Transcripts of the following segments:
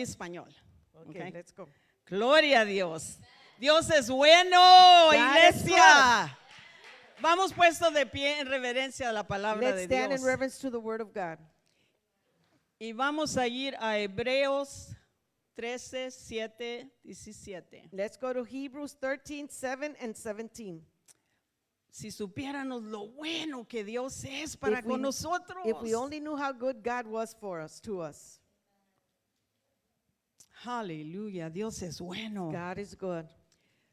Español. Okay, let's go. Gloria a Dios. Dios es bueno, God iglesia. Vamos puestos de pie en reverencia a la palabra Let's de stand in Dios. reverence to the word of God. Y vamos a ir a Hebreos 13, 7, 17. Let's go to Hebrews 13, 7 and 17. Si supiéramos lo bueno que Dios es para If we- con nosotros. If we only knew how good God was for us, to us. Aleluya, Dios es bueno. God is good.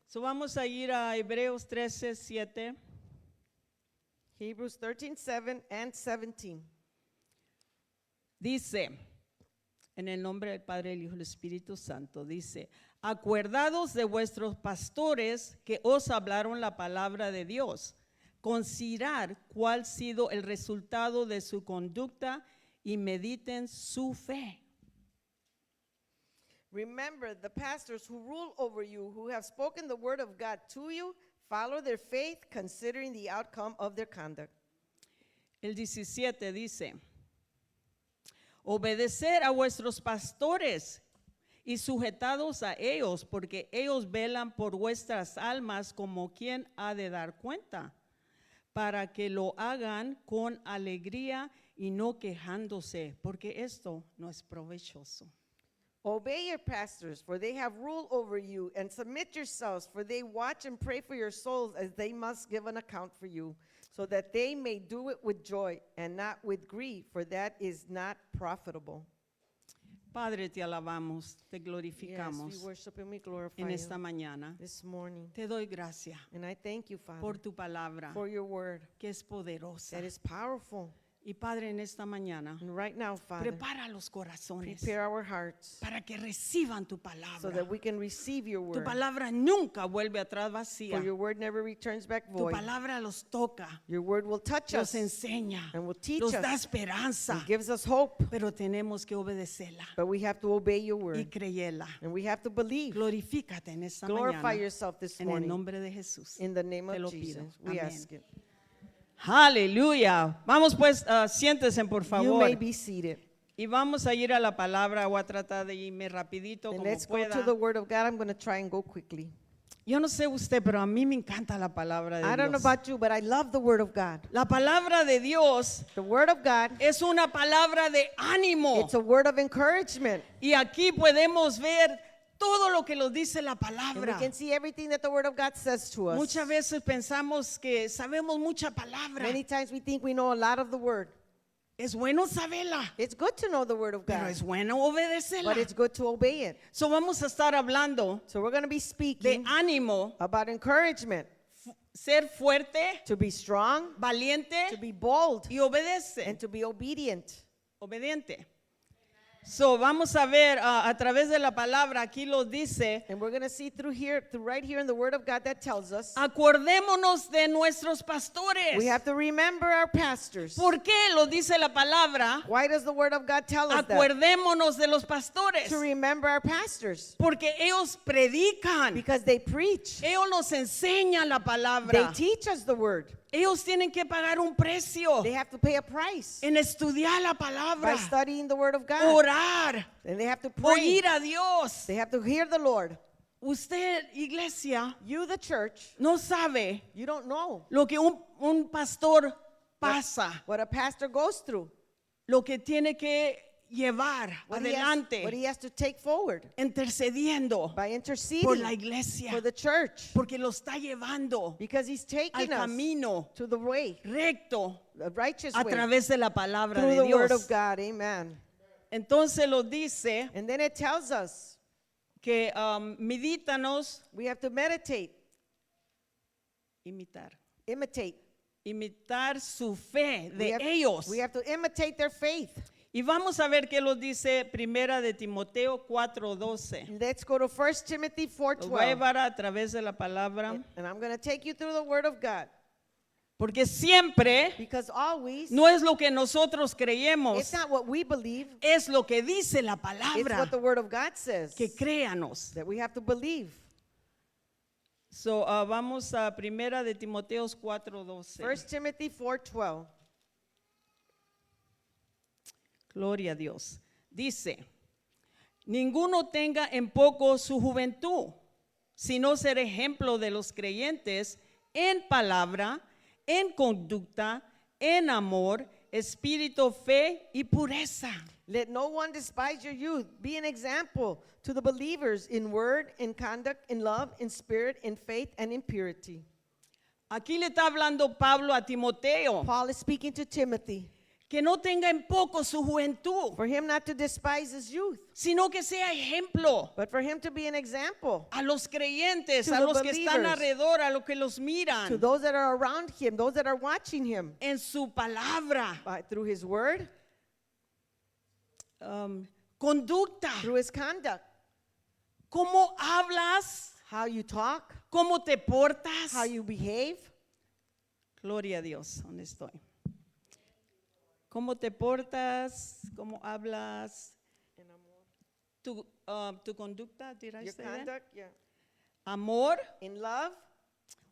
So vamos a ir a Hebreos 13, 7. Hebrews 13, 7 and 17. Dice, en el nombre del Padre, del Hijo y del Espíritu Santo, dice, acuerdados de vuestros pastores que os hablaron la palabra de Dios, considerar cuál ha sido el resultado de su conducta y mediten su fe. Remember the pastors who rule over you, who have spoken the word of God to you, follow their faith, considering the outcome of their conduct. El 17 dice, obedecer a vuestros pastores y sujetados a ellos, porque ellos velan por vuestras almas como quien ha de dar cuenta, para que lo hagan con alegría y no quejándose, porque esto no es provechoso. Obey your pastors, for they have rule over you, and submit yourselves, for they watch and pray for your souls, as they must give an account for you, so that they may do it with joy and not with grief, for that is not profitable. Padre, te alabamos, te Yes, glorificamos we worship and we glorify en esta you mañana. this morning. Te doy gracias And I thank you, Father, por tu palabra, for your word que es poderosa. that is powerful. Y Padre, en esta mañana, And right now, Father, prepara los corazones prepare our hearts para que reciban tu so palabra. that we can receive your Tu word. palabra nunca vuelve atrás vacía. For your word never returns back Tu void. palabra los toca, Your word will touch los us enseña, and will teach los da us. esperanza, It gives us hope, pero tenemos que obedecerla but we have to obey your y word. creerla. And we have to believe. Glorifícate en esta Glorify mañana yourself this en el morning. nombre de Jesús. In the name Te lo of Jesus, pido. we Amén. ask it. Aleluya. Vamos pues, siéntense por You favor. may be seated. Y vamos a ir a la palabra. Voy a tratar de irme rapidito And como let's go pueda. to the word of God. I'm going to try and go quickly. Yo no sé usted, pero a mí me encanta la palabra de I don't know Dios. about you, but I love the word of God. La palabra de Dios The word of God, es una palabra de ánimo. it's a word of encouragement. Y aquí podemos ver todo lo que nos dice la And we palabra. can see everything that the word of God says to us. Muchas veces pensamos que sabemos mucha palabra. Many times we think we know a lot of the word. Es bueno saberla, It's good to know the word of pero God, es bueno obedecerla. but it's good to obey it. So vamos a estar hablando So we're going to be de speaking ánimo, about encouragement, ser fuerte, to be strong, valiente to be bold, y obedece. and to be obedient. Obediente. So vamos a ver a través de la palabra, aquí lo dice, And we're going to see through right here in the word of God that tells us acordémonos de nuestros pastores. we have to remember our pastors. ¿Por qué lo dice la palabra? Why does the word of God tell us that? Acordémonos de los pastores. To remember our pastors. Porque ellos predican. Because they preach. Ellos nos enseñan la They palabra. teach us the word. Ellos tienen que pagar un precio They have to pay a price en estudiar la by palabra, studying the word of God. orar, And they have to pray. oír a Dios. They have to hear the Lord. Usted, iglesia, You, the church, no sabe you don't know lo que un pastor pasa, what a pastor goes through. lo que tiene que llevar What adelante, he has to take forward intercediendo by por interceding la iglesia, for the church. porque lo está llevando Because he's al taking us camino to the way, recto the righteous a way, través de la palabra through de the word Dios. of God. Amen. Entonces lo dice And then it tells us que medítanos, we have to meditate, imitar su fe We de have, ellos. we have to imitate their faith. Y vamos a ver qué lo dice Primera de Timoteo 4:12. Let's go to 1 Timothy Lo voy a 4:12. llevar a través de la palabra, And I'm going to take you through the word of God. porque siempre Because always, no es lo que nosotros it's creemos, not what we believe, es lo que dice la it's palabra, what the word of God says que créanos. that we have to believe. So, vamos a Primera de Timoteo 4:12. 1 Timothy 4:12. Gloria a Dios. Dice, Ninguno tenga en poco su juventud, sino ser ejemplo de los creyentes en palabra, en conducta, en amor, espíritu, fe y pureza. Let no one despise your youth. Be an example to the believers in word, in conduct, in love, in spirit, in faith, and in purity. Aquí le está hablando Pablo a Timoteo, Paul is speaking to Timothy que no tenga en poco su juventud, for him not to despise his youth, sino que sea ejemplo but for him to be an example a los creyentes, To a the los que están believers. alrededor, a los que los to miran, those that are around him, those that are watching him, en su palabra, through his word, conducta, through his conduct, cómo hablas, how you talk, cómo te portas. how you behave. Gloria a Dios, ¿dónde estoy? ¿Cómo te portas? ¿Cómo hablas? Tu conducta, did I Your say that? conduct, yeah. Amor. In love,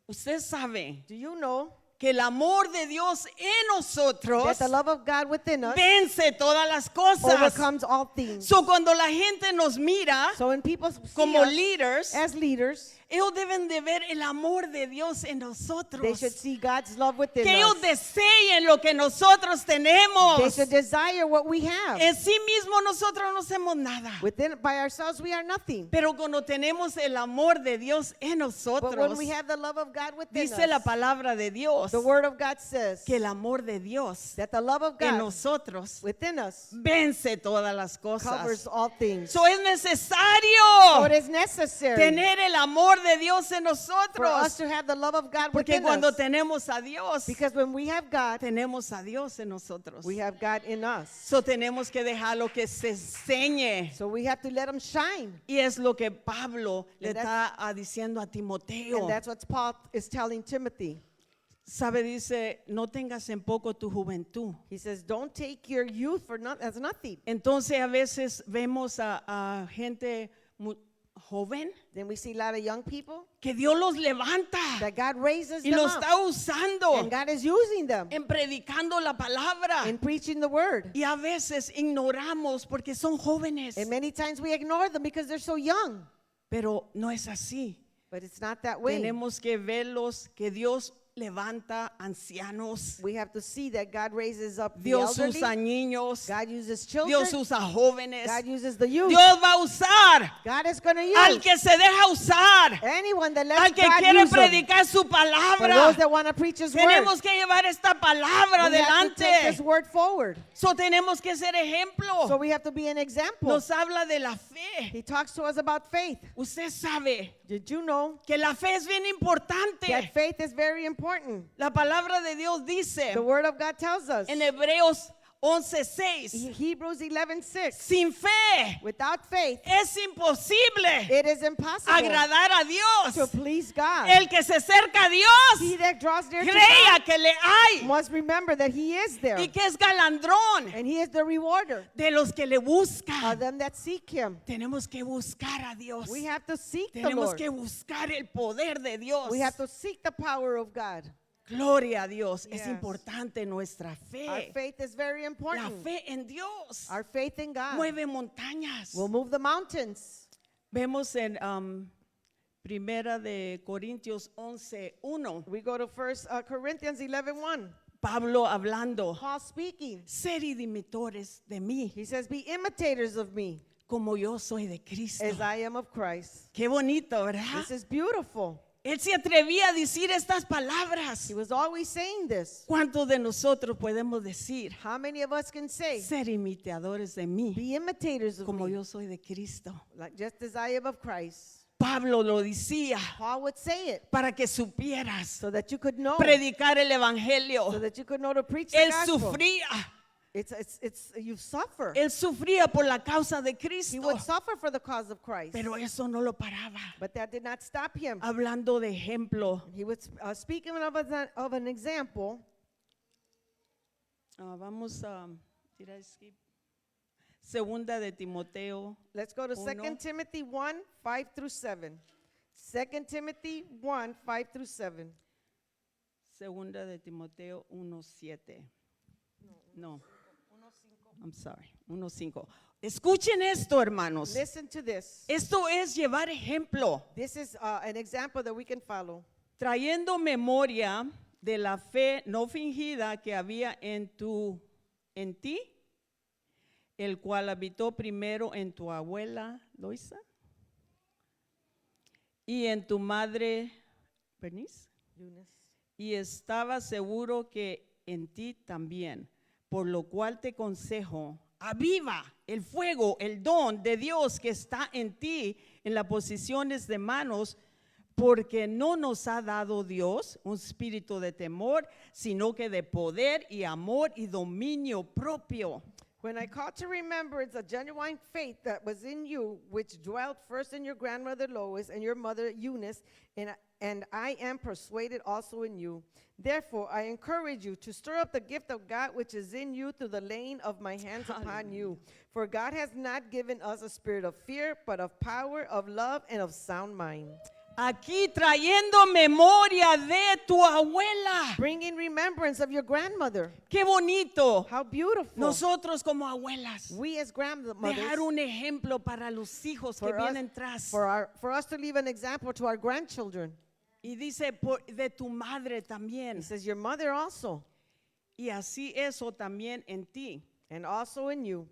Usted sabe do you know que el amor de Dios en nosotros that the love of God within us vence todas las cosas. overcomes all things? So, cuando la gente nos mira So when people see como us leaders, as leaders, ellos deben de ver el amor de Dios en they nosotros. should see God's love within Que ellos us. deseen lo que nosotros They tenemos. should desire what we have. En sí mismo nosotros no hacemos nada. Within, by ourselves, we are nothing. Pero cuando tenemos el amor de Dios en But nosotros, when we have the love of God within dice la us, palabra de Dios the word of God says que el amor de Dios that the love of en God nosotros within us vence todas las covers cosas. all things. So es So necesario it is necessary tener el amor de Dios en for us nosotros. to have the love of God Porque within cuando us. tenemos a Dios, Because when we have God, tenemos a Dios en nosotros. we have God in us. So tenemos que dejarlo que se enseñe. So we have to let him shine. Y es lo que Pablo le And está diciendo a Timoteo. And that's what Paul is telling Timothy. Sabe, dice, no tengas en poco tu juventud. He says, don't take your youth for as nothing. Entonces a veces vemos a gente joven Then we see a lot of young people que Dios los levanta that God raises y them los up. está usando And God is using them en predicando la palabra. in preaching the word. Y a veces ignoramos porque son jóvenes. And many times we ignore them because they're so young. Pero no es así. But it's not that way. Tenemos que verlos que Dios levanta ancianos. We have to see that God raises up the Dios elderly. usa niños. God uses children. Dios usa jóvenes. God uses the youth. Dios va a usar God is going to use al que se deja usar, anyone that lets al que God quiere use them. predicar su For palabra. those that want to preach His word, Tenemos que llevar esta palabra we have to take adelante. His word forward. So tenemos que ser So ejemplo. we have to be an example. Nos habla de la fe. He talks to us about faith. Usted sabe Did you know que la fe es bien importante. that faith is very important? La palabra de Dios dice The word of God tells us en Hebreos 11:6, Hebrews 11:6. sin fe Without faith, es imposible it is impossible agradar a to Dios. please God. El que se acerca a Dios, He that draws near to crea God que le hay must remember that He is there, y que es galandrón and He is the rewarder de los que le of buscan. them that seek Him. Tenemos que buscar a Dios. We have to seek the Tenemos Lord. que buscar el poder de Dios. We have to seek the power of God. Gloria a Dios. Es Yes. importante nuestra Our fe. faith is very La important. fe en Dios Our faith in God mueve montañas. will move the mountains. Vemos en Primera de Corintios 11:1, We go to 1 Corinthians 11:1. Pablo hablando, Paul speaking. ser imitadores de mí, He says, be imitators of me como yo soy de Cristo. as I am of Christ. Qué bonito, ¿verdad? This is beautiful. Él se atrevía a decir estas palabras. He was always saying this. ¿Cuántos de nosotros podemos decir, How many of us can say, ser imitadores de mí, be imitators of como me, yo soy de Cristo? like just as I am of Christ? Pablo lo decía Paul would say it para que supieras so that you could know, predicar el so evangelio. that you could know to preach the Él gospel. sufría, You suffer. él sufría por la causa de He Cristo, would suffer for the cause of Christ. pero eso no lo paraba. But that did not stop him. Hablando de ejemplo, He was speaking of an example. vamos a did I skip? Segunda de Timoteo. Let's go to Uno. 2 Timothy 1, 5 through 7. 2 Timothy 1, 5 through 7. Segunda de Timoteo 1:7. No. I'm sorry. 1:5. Escuchen esto, hermanos. Listen to this. Esto es llevar ejemplo, This is an example that we can follow. trayendo memoria de la fe no fingida que había en ti, el cual habitó primero en tu abuela Loisa y en tu madre Bernice, Eunice. y estaba seguro que en ti también, por lo cual te consejo, aviva el fuego, el don de Dios que está en ti en las posiciones de manos, porque no nos ha dado Dios un espíritu de temor, sino que de poder y amor y dominio propio. When I call to remembrance a genuine faith that was in you, which dwelt first in your grandmother Lois and your mother Eunice, and I am persuaded also in you. Therefore, I encourage you to stir up the gift of God which is in you through the laying of my hands upon you. For God has not given us a spirit of fear, but of power, of love, and of sound mind. Aquí trayendo memoria de tu abuela. Bringing remembrance of your grandmother. Qué bonito. How beautiful. Nosotros como abuelas, We as grandmothers, dejar un ejemplo para los hijos que for us, vienen tras. for us to leave an example to our grandchildren. Y dice de tu madre también. He says, your mother also, Y así eso también en ti. and also in you.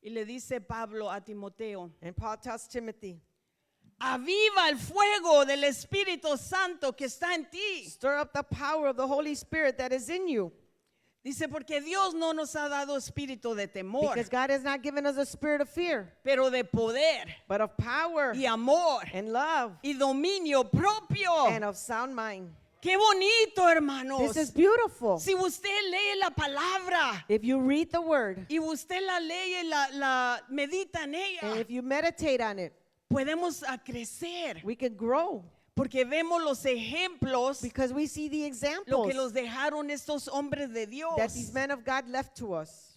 Y le dice Pablo a Timoteo, And Paul tells Timothy, aviva el fuego del Espíritu Santo que está en ti. stir up the power of the Holy Spirit that is in you. Dice, porque Dios no nos ha dado espíritu de temor, Because God has not given us a spirit of fear, pero de poder but of power y amor and love y dominio propio. and of sound mind. Qué bonito, hermanos. This is beautiful. Si usted lee la palabra If you read the word y usted la lee y la medita en and ella, if you meditate on it, podemos crecer. we can grow Porque vemos los ejemplos because we see the lo examples que los dejaron estos hombres de Dios. that these men of God left to us.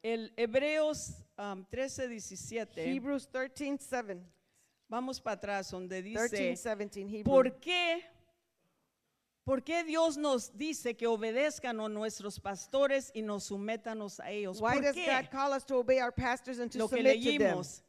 El Hebreos 13:17. Hebrews 13:7. Vamos para atrás donde dice, 13:17 Hebrews. ¿por qué Dios nos dice que obedezcan a nuestros pastores y nos sométanos a ellos? Why ¿Por does qué? God call us to obey our pastors and to Lo que submit to them? leímos.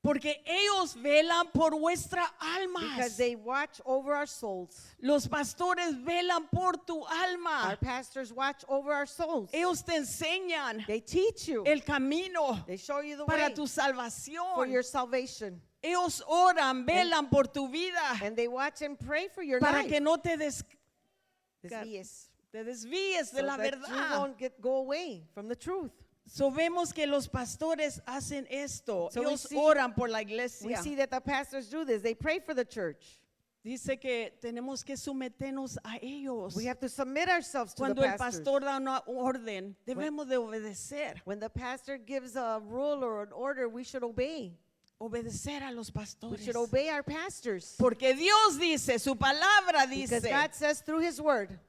Porque ellos velan por vuestra alma. Because they watch over our souls. Los pastores velan por tu Our alma. pastors watch over our souls. Ellos te enseñan They teach you. el camino They show you the para way tu salvación. for your salvation. Ellos oran, velan por tu vida And they watch and pray for your para life. que no te Desvíes. desvíes de So la that you verdad. won't go away from the truth. So vemos que los pastores hacen esto. So we Ellos see- oran por la We iglesia. see that the pastors do this. They pray for the church. Dice que tenemos que someternos a ellos. We have to submit ourselves to Cuando the el pastors. pastor da una orden, debemos de obedecer. When the pastor gives a rule or an order, we should obey. Obedecer a los We pastores. should obey our pastors. Porque Dios dice, su palabra Because dice. God says through his word,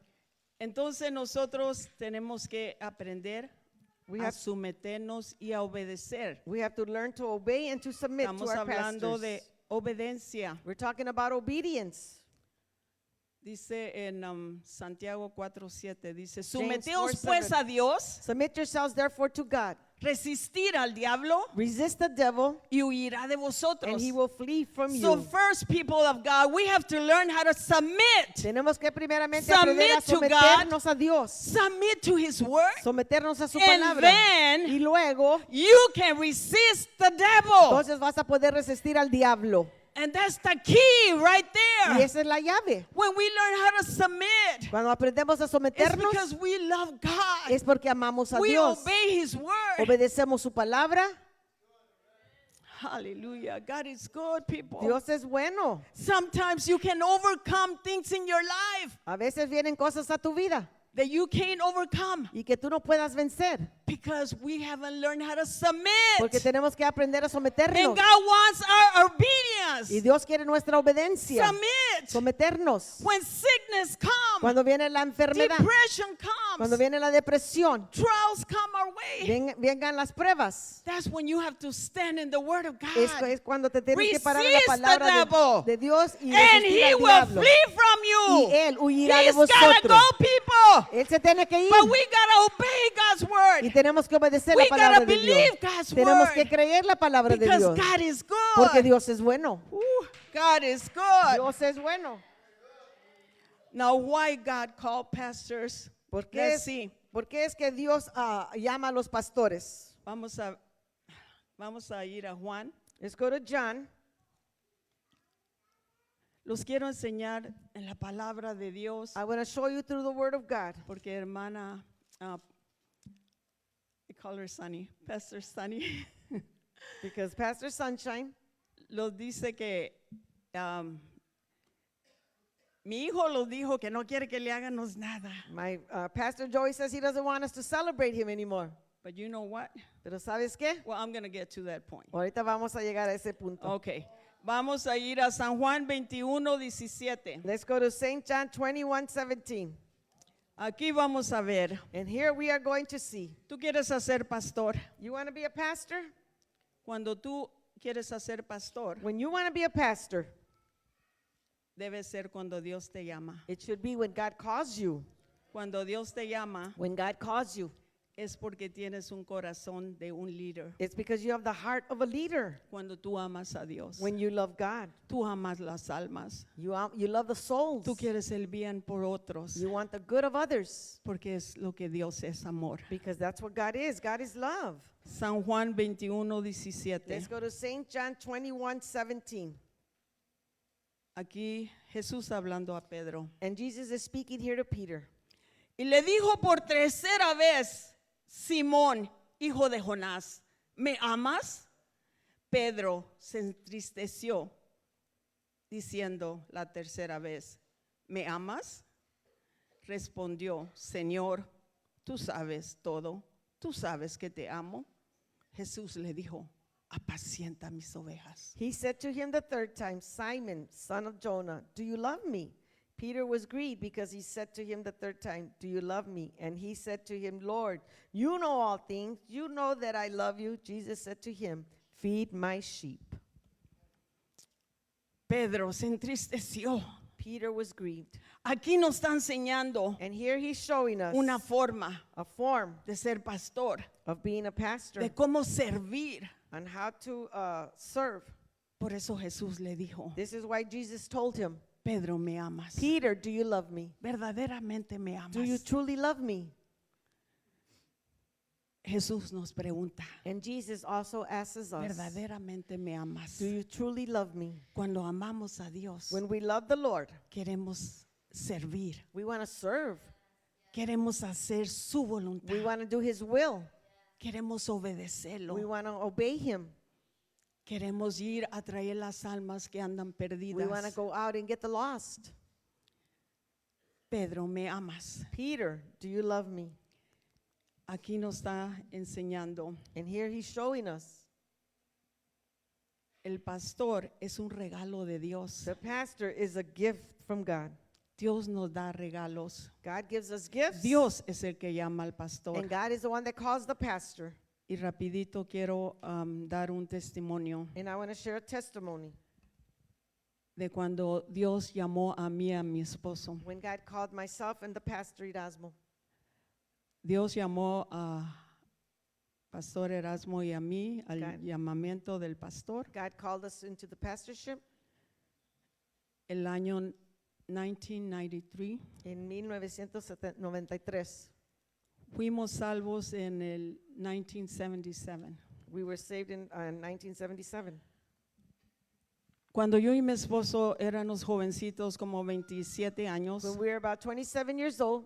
Entonces nosotros tenemos que aprender we a have, someternos y a obedecer. we have to learn to obey and to submit to Estamos our hablando pastors. de obediencia. We're talking about obedience. Dice en Santiago 4:7, dice, James someteos 4:7. pues a Dios, Submit yourselves therefore to God. resistir al diablo Resist the devil y huirá de and vosotros. he will flee from So you. first, people of God, we have to learn how to submit. Tenemos que primeramente aprender a Submit to someternos a Dios. Submit to His word. Someternos a su And palabra. then Y luego, you can resist the devil. entonces vas a poder resistir al diablo. And that's the key right Y there. esa es la llave. When we learn how to submit, Cuando aprendemos a it's someternos, because we love God. es porque amamos a We Dios. obey His word. Obedecemos su palabra. Hallelujah. God is good, people. Dios es bueno. Sometimes you can overcome things in your life A veces vienen cosas a tu vida that you can't overcome y que tú no puedas vencer. because we haven't learned how to submit. Porque tenemos que aprender a And someternos. God wants our Y obedience. Dios quiere nuestra obediencia. Submit. Someternos. When sickness comes, Cuando viene la enfermedad, depression cuando comes, viene la depresión, trials come our way. vengan las pruebas. That's when you have to stand in the word of God. Es cuando te tienes que parar en la Resist the palabra devil. de Dios y And resistir he al will diablo. flee from you. Y él huirá de He's gotta vosotros. go, people. Él se tiene que ir. But we gotta obey God's Y word. tenemos que obedecer We la palabra gotta de Dios. believe God's Tenemos que word. creer la palabra de Because Dios. God is Porque good. Dios es bueno. God is good. Dios es bueno. Now, why God called pastors? ¿Por qué Let's es, see. por qué es que Dios llama a los pastores? Vamos a ir a Juan. Let's go to John. Los quiero enseñar en la palabra de Dios. I want to show you through the word of God. Porque hermana, I call her Sunny, Pastor Sunny, Because Pastor Sunshine, los dice que mi hijo los dijo que no quiere que le háganos nada. my Pastor Joey says he doesn't want us to celebrate him anymore. But you know what? Pero ¿sabes qué? Well, I'm going to get to that point. Ahorita vamos a llegar a ese punto. Okay. Vamos a ir a San Juan 21:17. Let's go to St. John 21:17. Aquí vamos a ver. And here we are going to see. ¿Tú quieres hacer pastor? You want to be a pastor? Cuando tú quieres hacer pastor, When you want to be a pastor, debe ser cuando Dios te llama. it should be when God calls you. Cuando Dios te llama, When God calls you, es porque tienes un corazón de un líder. it's because you have the heart of a leader. Cuando tú amas a Dios, When you love God, tú amas las almas. you love the souls. Tú quieres el bien por otros, You want the good of others porque es lo que Dios es amor. because that's what God is. God is love. San Juan 21:17. Let's go to St. John 21:17. Aquí Jesús hablando a Pedro. And Jesus is speaking here to Peter. Y le dijo por tercera vez, Simón, hijo de Jonás, ¿me amas? Pedro se entristeció diciendo la tercera vez, ¿me amas? Respondió, Señor, tú sabes todo, tú sabes que te amo. Jesús le dijo, apacienta mis ovejas. He said to him the third time, Simon, son of Jonah, do you love me? Peter was grieved because he said to him the third time, do you love me? And he said to him, Lord, you know all things. You know that I love you. Jesus said to him, feed my sheep. Pedro se entristeció. Peter was grieved. Aquí nos está enseñando And here he's showing us una forma a form de ser pastor, of being a pastor de cómo servir. and how to serve. Por eso Jesús le dijo, This is why Jesus told him, Pedro, me amas. Peter, do you love me? Verdaderamente me amas. Do you truly love me? Jesús nos pregunta, And Jesus also asks us, verdaderamente me amas. do you truly love me? Cuando amamos a Dios, When we love the Lord, queremos servir. we want to serve. Queremos hacer su We voluntad. want to do his will. Queremos obedecerlo. We want to obey him. Queremos ir a traer las almas que andan We want to perdidas. go out and get the lost. Pedro, me amas. Peter, do you love me? Aquí nos está enseñando. And here he's showing us El pastor es un regalo de Dios. the pastor is a gift from God. Dios nos da regalos. God gives us gifts. Dios es el que llama al pastor. And God is the one that calls the pastor. Y rapidito quiero dar un testimonio And I want to share a testimony. de cuando Dios llamó a mí, a mi esposo. When God called myself and the pastor Erasmo. Dios llamó a Pastor Erasmo y a mí al God. llamamiento del pastor God called us into the pastorship el año 1993. in 1993. Fuimos salvos en el 1977. We were saved in 1977. Cuando yo y mi esposo éramos jovencitos, como 27 años, When we were about 27 years old,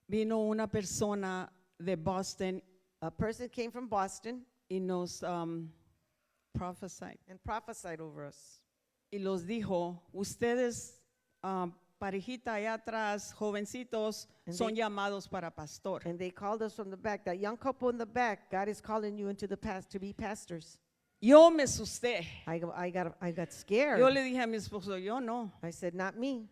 vino una persona de Boston a person came from Boston y nos prophesied. and prophesied over us. Y los dijo, ustedes, parejita allá atrás, jovencitos, And son they- llamados para pastor. And they called us from the back. That young couple in the back, God is calling you into the past to be pastors. Yo me asusté. I got scared. Yo le dije a mi esposo, yo no. I said, not me.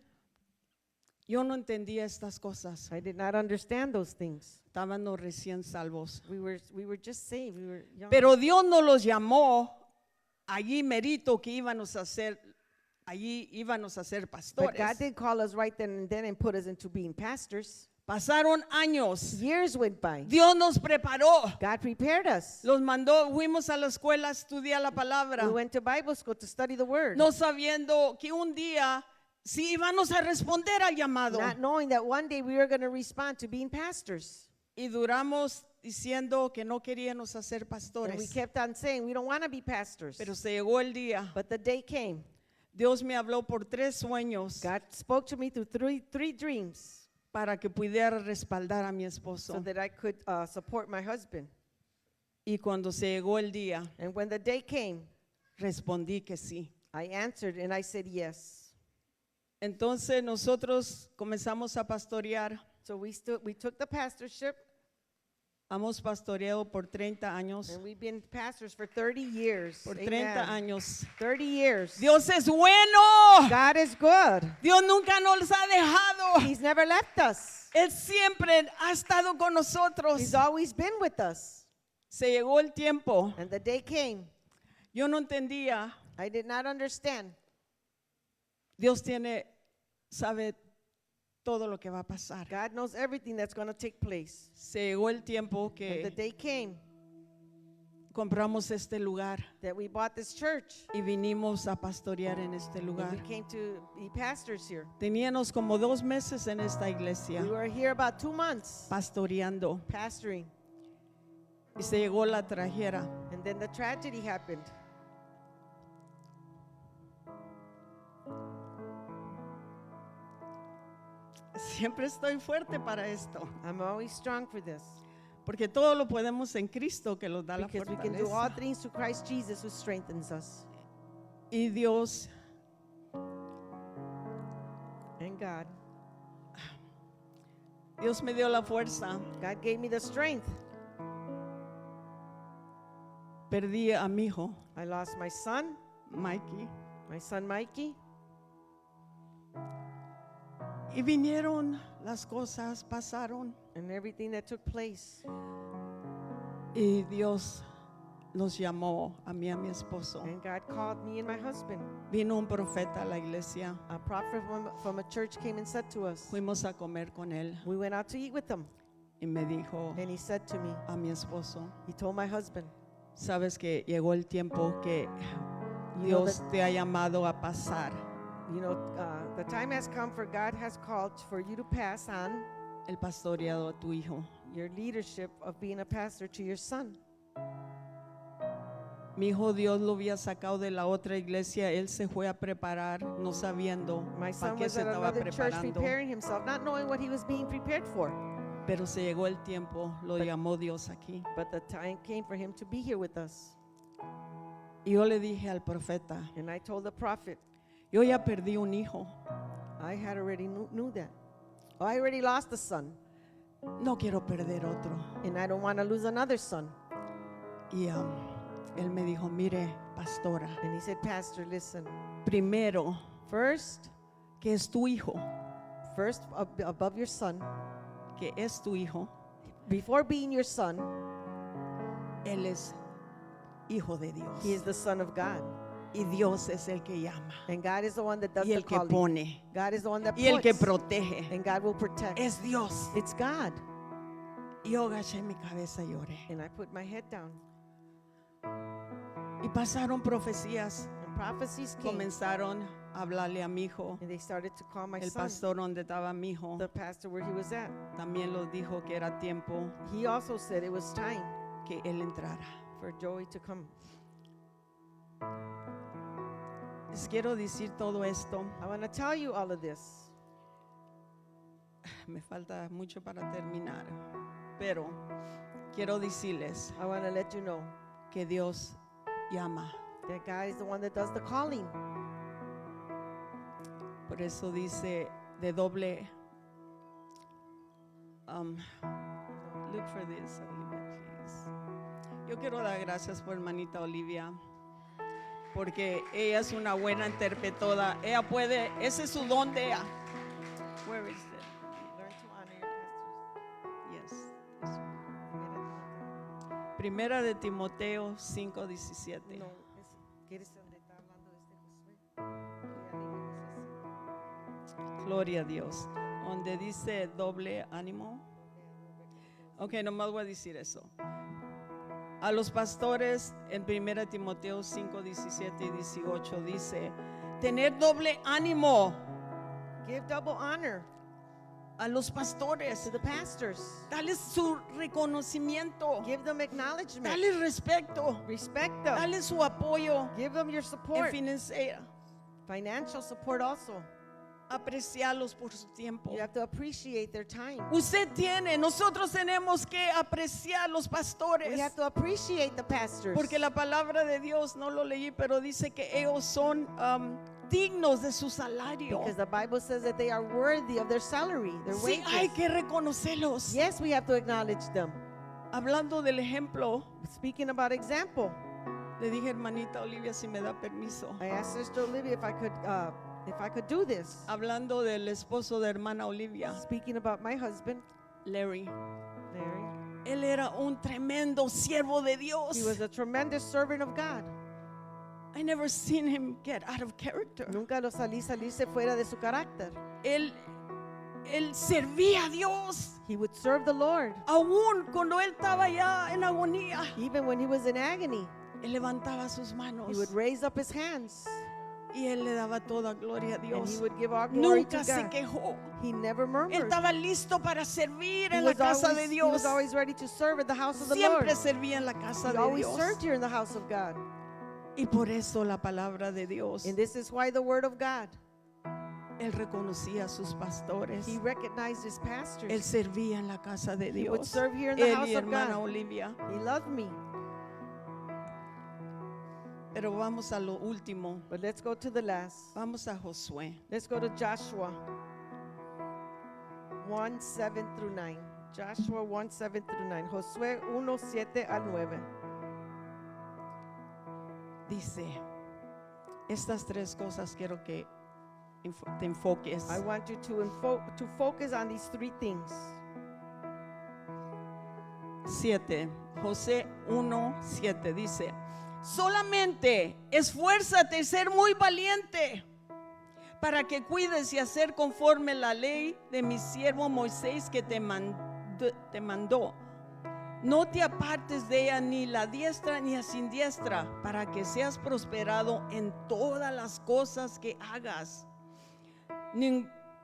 Yo no entendía estas cosas. I did not understand those things. Estábamos recién salvos. We were just saved. We were young. Pero Dios nos los llamó allí merito que íbamos a ser, allí íbamos a ser But pastores. God did call us right then and put us into being pastors. Pasaron años. Years went by. Dios nos preparó. God prepared us. Los mandó, fuimos a la escuela a estudiar la palabra. We went to Bible school to study the word. No sabiendo que un día sí íbamos a responder al llamado. Not knowing that one day we were going to respond to being pastors. Y duramos diciendo que no queríamos hacer And we pastores. kept on saying we don't want to be pastors. Pero se llegó el día. But the day came. Dios me habló por 3 sueños God spoke to me through three dreams para que pudiera respaldar a mi esposo. so that I could support my husband. Y cuando se llegó el día, And when the day came, respondí que sí. I answered and I said yes. Entonces nosotros comenzamos a pastorear. So we took the pastorship, Hemos pastoreado por 30 años. and we've been pastors for 30 years. Por 30 Amen. años. 30 years. Dios es bueno. God is good. Dios nunca nos ha dejado. He's never left us. Él siempre ha estado con nosotros. He's always been with us. Se llegó el tiempo. And the day came. Yo no entendía. I did not understand. Dios sabe todo lo que va a pasar. God knows everything that's going to take place. Se llegó el tiempo And the que day came compramos este lugar that we bought this church. y vinimos a pastorear en este And lugar. we came to be pastors here. Teníamos como 2 meses en esta iglesia We were here about 2 months pastoreando pastoring. y se llegó la trajera. And then the tragedy happened. Siempre estoy fuerte para esto, I'm always strong for this. porque todo lo podemos en Cristo que nos da la Because we can do all fortaleza. things through Christ Jesus who strengthens us. Y Dios And God. Dios me dio la fuerza. God gave me the strength. Perdí a mi hijo, I lost my son Mikey, Mikey. y vinieron las cosas, pasaron, And everything that took place. y Dios nos llamó a mí y a mi esposo. And God called me and my husband. Vino un profeta a la iglesia, A prophet from a church came and said to us. fuimos a comer con él We went out to eat with him. y me dijo And he said to me, a mi esposo, he told my husband, sabes que llegó el tiempo que you know, Dios te ha llamado a pasar the time has come for God has called for you to pass on el pastoreado a tu hijo. your leadership of being a pastor to your son. Mi hijo Dios lo había sacado de la otra iglesia, él se fue a preparar no sabiendo My para son qué was se at estaba another church preparando. preparing himself, not knowing what he was being prepared for. Pero se llegó el tiempo, lo llamó Dios aquí. But the time came for him to be here with us. Y yo le dije al profeta, And I told the prophet, yo ya perdí un hijo, I had already knew that. Oh, I already lost a son, no quiero perder otro. and I don't want to lose another son. Y él me dijo, mire, pastora, And he said, Pastor, listen, primero first que es tu hijo, above your son, que es tu hijo, before being your son, él es hijo de Dios. he is the son of God. Y Dios es el que llama And God is the one that does y the el que calling. pone God is the one that y el que puts, protege. and God will protect. Es Dios. It's God. Y yo agaché mi cabeza y lloré. And I put my head down. Y pasaron profecías. And prophecies came, Comenzaron a hablarle a mi hijo. and they started to call my El son, pastor donde estaba mi hijo the pastor where he was at. también lo dijo que era tiempo He also said it was time que él entrara. for Joey to come. Les quiero decir todo esto. I want to tell you all of this. Me falta mucho para terminar. Pero quiero decirles I want to let you know que Dios llama. that God is the one that does the calling. Por eso dice de doble. Look for this, Olivia, please. Yo quiero dar gracias por hermanita Olivia, porque ella es una buena interpretora. Ella puede, ese es su don de ella. Where is it? Learn to honor your pastors. Yes. Primera de Timoteo 5:17. No, ¿quieres donde está hablando Josué? Que ya leímos eso. Gloria a Dios. donde dice doble ánimo. Ok, nomás voy a decir eso. A los pastores en 1 Timoteo 5, 17 y 18 dice, tener doble ánimo Give double honor a los pastores. to the pastors. Dale su reconocimiento. Give them acknowledgement. Dale respeto. Respect them. Dale su apoyo Give them your en support. financiera. Financial support also. Apreciarlos por su tiempo. You have to appreciate their time. Nosotros tenemos que apreciar los pastores. We have to appreciate the pastors. Porque la palabra de Dios, no lo leí, pero dice que ellos son dignos de su salario. Because the Bible says that they are worthy of their salary, their Sí, wages. hay que reconocerlos. Yes, we have to acknowledge them. Hablando del ejemplo, Speaking about example, le dije hermanita Olivia si me da permiso. I asked Sister Olivia if I could do this. Hablando del esposo de hermana Olivia, Speaking about my husband, Larry. Larry. Él era un tremendo siervo de Dios. He was a tremendous servant of God. I never seen him get out of character. Nunca lo salirse fuera de su carácter. Él servía a Dios. He would serve the Lord. Aún cuando él estaba ya en agonía, Even when he was in agony, él levantaba sus he manos would raise up his hands y él le daba toda gloria a and he Dios. would give all glory Nunca to se God. quejó. He never Él murmured. estaba listo para servir He en la was, casa always, de he Dios. was always ready to serve at the house of the Siempre Lord. servía en la casa He de always Dios. served here in the house of God. Y por eso la palabra de Dios, And this is why the word of God, él reconocía a sus pastores. he recognized his Él pastors. servía en la casa de He would Dios. serve here in the Él house y of hermana God. Olivia. He loved me. Pero vamos a lo último. But let's go to the last. Vamos a Josué. Let's go to Joshua 1, 7 through 9. Joshua 1, 7 through 9. Josué 1, 7 al 9. Dice, estas tres cosas quiero que te enfoques. I want you to focus on these three things. 7, José 1, 7 dice, solamente esfuérzate y ser muy valiente para que cuides y hacer conforme la ley de mi siervo Moisés que te mandó. No te apartes de ella ni la diestra ni la siniestra, para que seas prosperado en todas las cosas que hagas.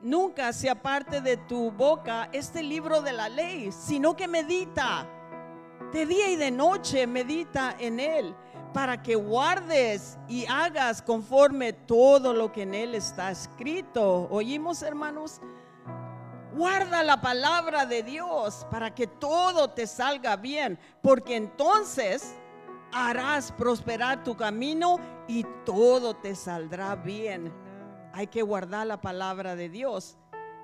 Nunca se aparte de tu boca este libro de la ley, sino que medita de día y de noche, medita en él, para que guardes y hagas conforme todo lo que en él está escrito. ¿Oímos, hermanos? Guarda la palabra de Dios para que todo te salga bien, porque entonces harás prosperar tu camino y todo te saldrá bien. Hay que guardar la palabra de Dios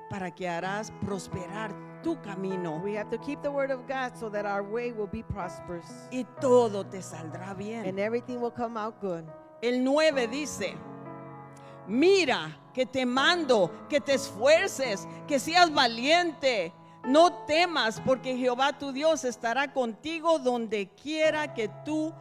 para que harás prosperar tu camino We have to keep the word of God so that our way will be prosperous y todo te saldrá and bien. everything will come out good. El 9 dice, mira que te mando, que te esfuerces, que seas valiente. No temas, porque Jehová tu Dios estará contigo donde quiera que tú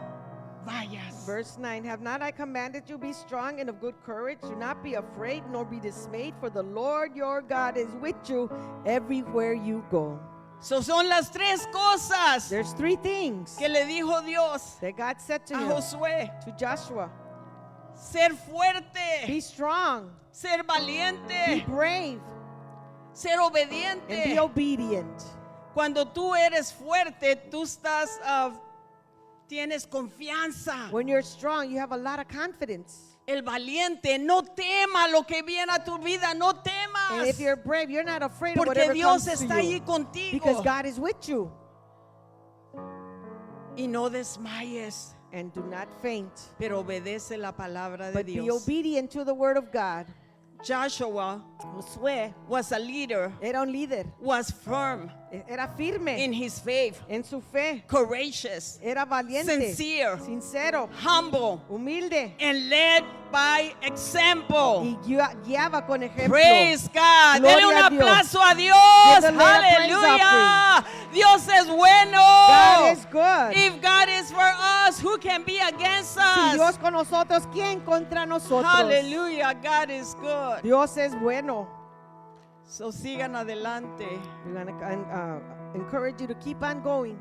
vayas. Verse 9, have not I commanded you, be strong and of good courage? Do not be afraid nor be dismayed, for the Lord your God is with you everywhere you go. So son las tres cosas There's three things que le dijo Dios that God said to a him, Josué. to Joshua. Ser Be fuerte, strong, ser be valiente, brave, ser and be obediente. obedient. Cuando tú eres fuerte, tú estás, tienes confianza. When you're strong, you have a lot of confidence. El valiente, no tema lo que viene a tu vida, no And if temas, you're brave, you're not afraid of porque whatever Dios comes está to allí you, contigo. because God is with you. Y no desmayes, And do not faint, pero obedece la palabra de but be Dios. obedient to the word of God. Joshua Josué was a leader, era un líder, was firm era firme in his faith, en su fe, courageous, era valiente, sincere, sincero, humble, humilde, and led by example. y guiaba con ejemplo. Praise God. Gloria Dele un a Dios. aplauso a Dios. Give the Lord a praise Aleluya. Dios es bueno. God is good. If God is for us, who can be against Si us? Dios con nosotros, ¿quién contra nosotros? Hallelujah. God is good. Dios es bueno. So sigan adelante. We're going to encourage you to keep on going.